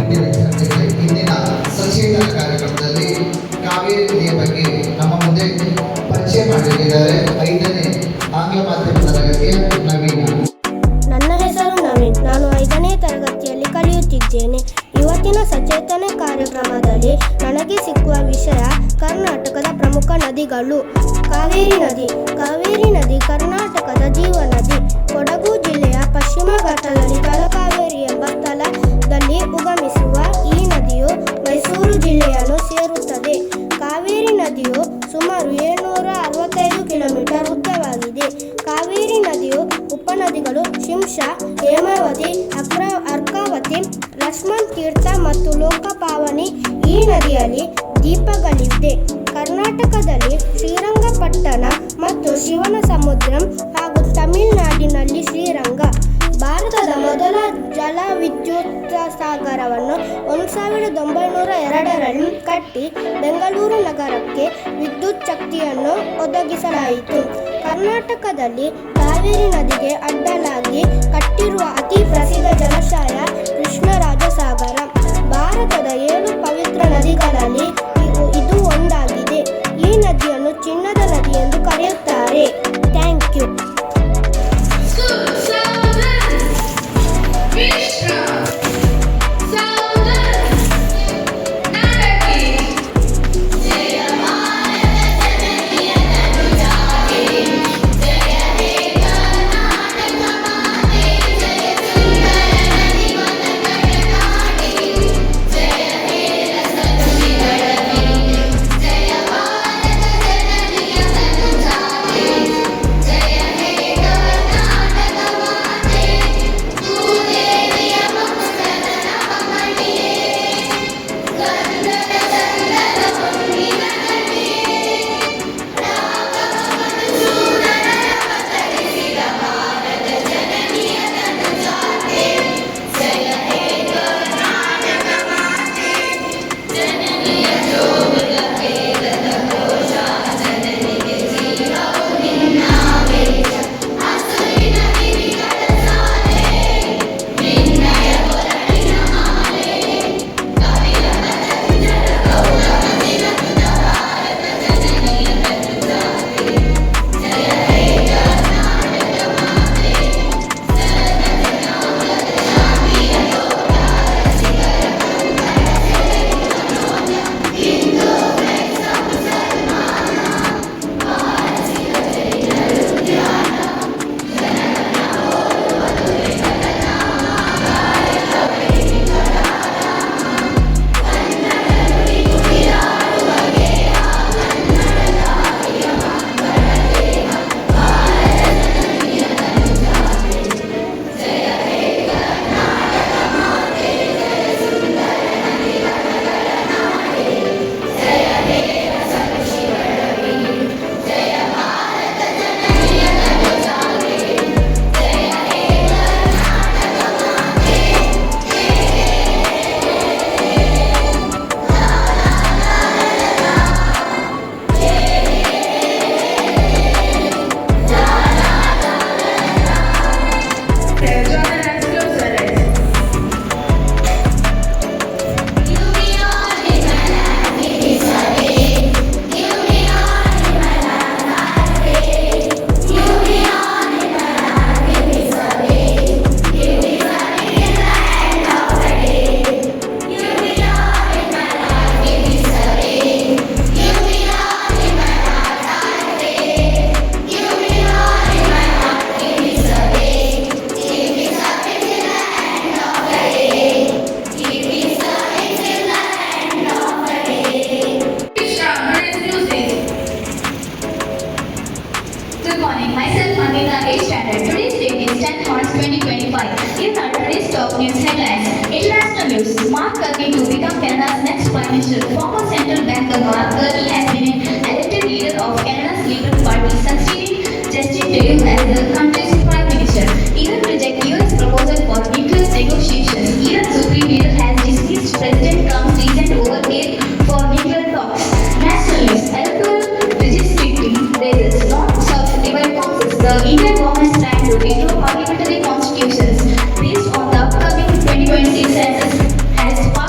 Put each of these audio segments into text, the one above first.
ಇಂದಿನ ಸಚೇತನ ಕಾರ್ಯಕ್ರಮದಲ್ಲಿ ಕಾವೇರಿ ನದಿಯ ಬಗ್ಗೆ ನಮ್ಮ ಮುಂದೆ ಪರಿಚಯ ಮಾಡಲಿದ್ದಾರೆ 5ನೇ ಆಂಗ್ಲ ಮಾಧ್ಯಮ ತರಗತಿಯ ನವೀನ. ನನ್ನ ಹೆಸರು ನವೀನ್. ನಾನು 5ನೇ ತರಗತಿಯಲ್ಲಿ ಕಲಿಯುತ್ತಿದ್ದೇನೆ. ಇವತ್ತಿನ ಸಚೇತನ ಕಾರ್ಯಕ್ರಮದಲ್ಲಿ ನನಗೆ ಸಿಕ್ಕುವ ವಿಷಯ ಕರ್ನಾಟಕದ ಪ್ರಮುಖ ನದಿಗಳು. ಕಾವೇರಿ ನದಿ ಕರ್ನಾಟಕದ ಜೀವನದಿ. ಕೊಡಗು ಜಿಲ್ಲೆಯ ಪಶ್ಚಿಮ ಘಟ್ಟದಲ್ಲಿ ತಲಕಾವೇರಿ ಎಂಬ ಸ್ಥಳದಲ್ಲಿ ಉಗಮಿಸುವ ಈ ನದಿಯು ಮೈಸೂರು ಜಿಲ್ಲೆಯನ್ನು ಸೇರುತ್ತದೆ. ಕಾವೇರಿ ನದಿಯು ಸುಮಾರು 765 ಕಿಲೋಮೀಟರ್ ಉದ್ದವಾಗಿದೆ. ಕಾವೇರಿ ನದಿಯು ಉಪನದಿಗಳು ಶಿಂಷಾ, ಹೇಮಾವತಿ, ಅರ್ಕಾವತಿ, ಲಕ್ಷ್ಮಣ್ ತೀರ್ಥ ಮತ್ತು ಲೋಕಪಾವನಿ. ಈ ನದಿಯಲ್ಲಿ ದ್ವೀಪಗಳಿವೆ. ಕರ್ನಾಟಕದಲ್ಲಿ ಶ್ರೀರಂಗಪಟ್ಟಣ ಮತ್ತು ಶಿವನ ಸಮುದ್ರಂ ಹಾಗೂ ತಮಿಳುನಾಡಿನಲ್ಲಿ ಶ್ರೀರಂಗ. ಭಾರತದ ಮೊದಲ ಜಲವಿದ್ಯುತ್ ಸಾಗರವನ್ನು 1902ರಲ್ಲಿ ಕಟ್ಟಿ ಬೆಂಗಳೂರು ನಗರಕ್ಕೆ ವಿದ್ಯುತ್ ಶಕ್ತಿಯನ್ನು ಒದಗಿಸಲಾಯಿತು. ಕರ್ನಾಟಕದಲ್ಲಿ ಕಾವೇರಿ ನದಿಗೆ ಅಡ್ಡಲಾಗಿ ಕಟ್ಟಿರುವ ಅತಿ ಪ್ರಸಿದ್ಧ ಜಲಾಶಯ ಕೃಷ್ಣರಾಜಸಾಗರ. ಭಾರತದ 7 ಪವಿತ್ರ ನದಿಗಳಲ್ಲಿ ಇದು ಒಂದಾಗಿದೆ. ಈ ನದಿಯನ್ನು ಚಿನ್ನದ ನದಿ ಎಂದು ಕರೆಯುತ್ತಾರೆ. Thank you. Good morning. Myself Mangeeta, 8th standard. Today's date is 10th March 2025. Here are today's top news headlines. International news. Mark Carney to become Canada's next Prime Minister. Former Central Bank Governor Carney has been elected leader of Canada's Liberal Party, succeeding Justin Trudeau as the country's Prime Minister. Iran rejects US proposal for nuclear negotiations. Iran's Supreme Leader has dismissed President Trump's recent overtake for nuclear talks. National news. Electoral redistricting raises north-south divide causes the Indian government's plan to redraw parliamentary constitutions based on the upcoming 2026 census has sparked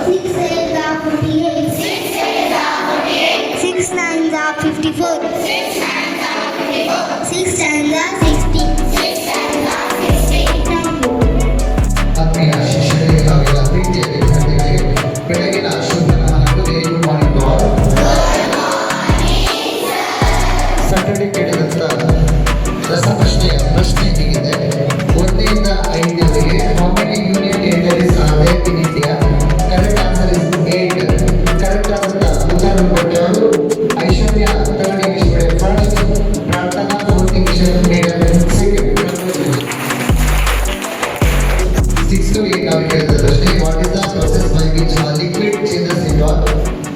6 8s are 48. 6 9s are 54. 6 10s are 60. Thank you. ಆತ್ಮೀಯ ಶಿಕ್ಷಕರಿಗೆ ಹಾಗೆಲ್ಲ ಪ್ರೀತಿಯ ವಿದ್ಯಾರ್ಥಿಗಳಿಗೆ ಬೆಳಗಿನ ಶುಭ ನಮನಗಳು. Good morning to all. Saturday ಕೇಳಿದಂಥ ರಸಪ್ರಶ್ನೆಯ ಪ್ರಶ್ನೆ ಹೀಗಿದೆ: 1ರಿಂದ 5ರವರೆಗೆ how many union territories are there in India? Correct answer is 8. Correct ಆದಂಥ ಉತ್ತರ ಕೊಟ್ಟವರು Aishwarya, third English medium first, Prarthana fourth English medium second. 6 to 8 ನಾವು ಕೇಳಿದ ಪ್ರಶ್ನೆ: what is the process by which liquid changes into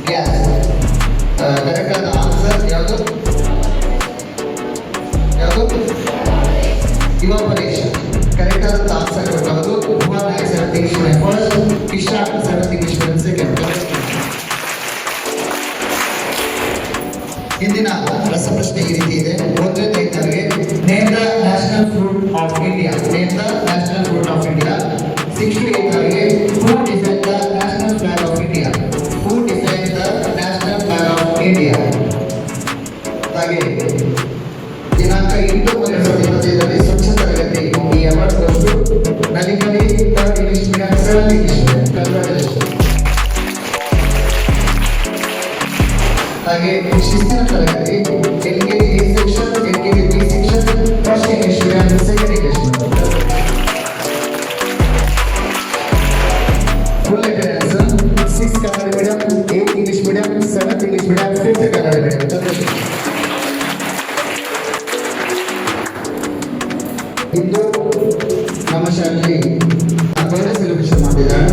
gas? Correct ಆದ answer ಯಾವುದು? Evaporation. Correct ಆದ answer ಕೊಟ್ಟವರು Bhuvan Nayak seventh English medium first, Ishaq seventh English medium second. ಇಂದಿನ ರಸಪ್ರಶ್ನೆ ಈ ರೀತಿ ಇದೆ: 1ರಿಂದ 5ರವರೆಗೆ name the national fruit of India. Name the national fruit of India. 6 to 8ರವರೆಗೆ who design the national flag of India. Who design the national flag of India. ಹಾಗೆ ದಿನಾಂಕ 8/1/2025ರಲ್ಲಿ ಸ್ವಚ್ಛ ತರಗತಿ ಈ ಅವಾರ್ಡ್ ಕೊಟ್ಟು Nalikali third English medium seventh English medium. Congratulation. ಹಾಗೆ ಶಿಸ್ತಿನ ತರಗತಿ LKG A section, LKG B section, first English medium, second English medium. Full attendance 6 Kannada medium, 8 English medium, 7 English medium, 5 Kannada medium. ಇಂದು ನಮ್ಮ ಶಾಲೆಯಲ್ಲಿ ಬರ್ಡೇ ಸೆಲೆಬ್ರೇಷನ್ ಮಾಡಿದ್ದಾರೆ.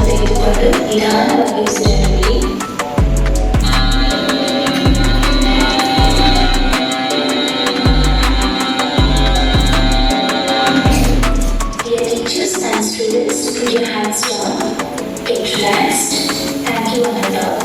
ತೆಗೆದುಕೊಂಡು ನಿಧಾನವಾಗಿ ಉಸಿರನ್ನು ಬಿಡಿ. Dear teachers and students, put your hands down. Get relaxed. Thank you, Ananda.